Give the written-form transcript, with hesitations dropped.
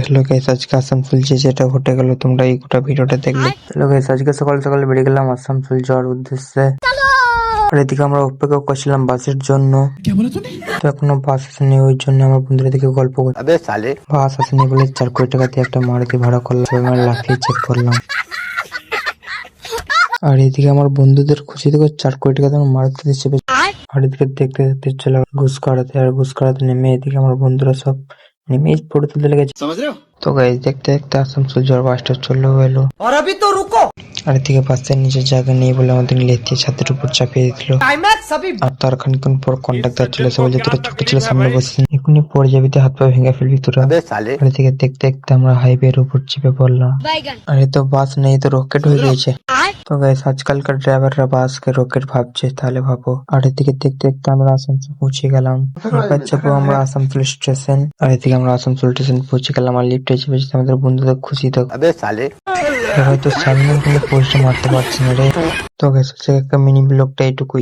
Hello guys, আজকে আসানসোল যেটা ঘটে গেল তোমরা এই গোটা ভিডিওটা দেখলে। হ্যালো গাইস, আজকে সকাল সকাল বেরিয়ে গেলাম আসানসোল যাওয়ার উদ্দেশ্যে। আর এদিকে আমরা অপেক্ষা করছিলাম বাসের জন্য। তো এখনো বাস আসেনি, ওই জন্য আমার বন্ধুরা দিকে গল্প করছে। বাস আসেনি বলে 4 কোটি টাকা দিয়ে একটা মারুতি ভাড়া করলাম, আমরা লাফিয়ে চেক করলাম। আর এদিকে আমার বন্ধুদের খুশি থেকে 4 কোটি টাকা দিয়ে মারুতিতে চেপে, আর এদিকে দেখতে দেখতে চলে ঘুষ কাটাতে। আর ঘুষ কাটাতে নেমে এদিকে আমার বন্ধুরা সব নেমে ফটো তুলতে লেগেছে। তো গাইস, দেখতে দেখতে আসানসোল যাওয়ার বাসটা চলেও এলো। আর এদিকে বাসের নিচে জায়গা নেই বলে আমাদের লেথিয়ে ছাদের উপর চাপিয়ে দিল। আর তার খানিকক্ষণ পর কন্ডাক্টর চলে এসে বলছে, তোরা ছোট ছেলে সামনে বসে এখনই পড়ে যাবি, হাত পা ভেঙে ফেলবি তোরা। আর এদিকে দেখতে দেখতে আমরা হাইওয়ের উপর চেপে পড়লাম। আর এই তো বাস নেই, তো রকেট হয়ে গিয়েছে। তো গাইস, আজকালকার ড্রাইভাররা বাসকে রকেট ভাবছে, তাহলে ভাবো। আর এদিকে দেখতে দেখতে আমরা আসানসোল পৌঁছে গেলাম। এবার যাবো আমরা আসানসোল স্টেশন। আর এদিকে আমরা আসানসোল স্টেশন পৌঁছে গেলাম। আর লিফটে চেপেছি, আমাদের বন্ধুদের খুশি তো হয়তো সামনে কিন্তু পোস্ট মারতে পারছি না রে। তো গাইস, একটা মিনি ব্লগটা এইটুকুই।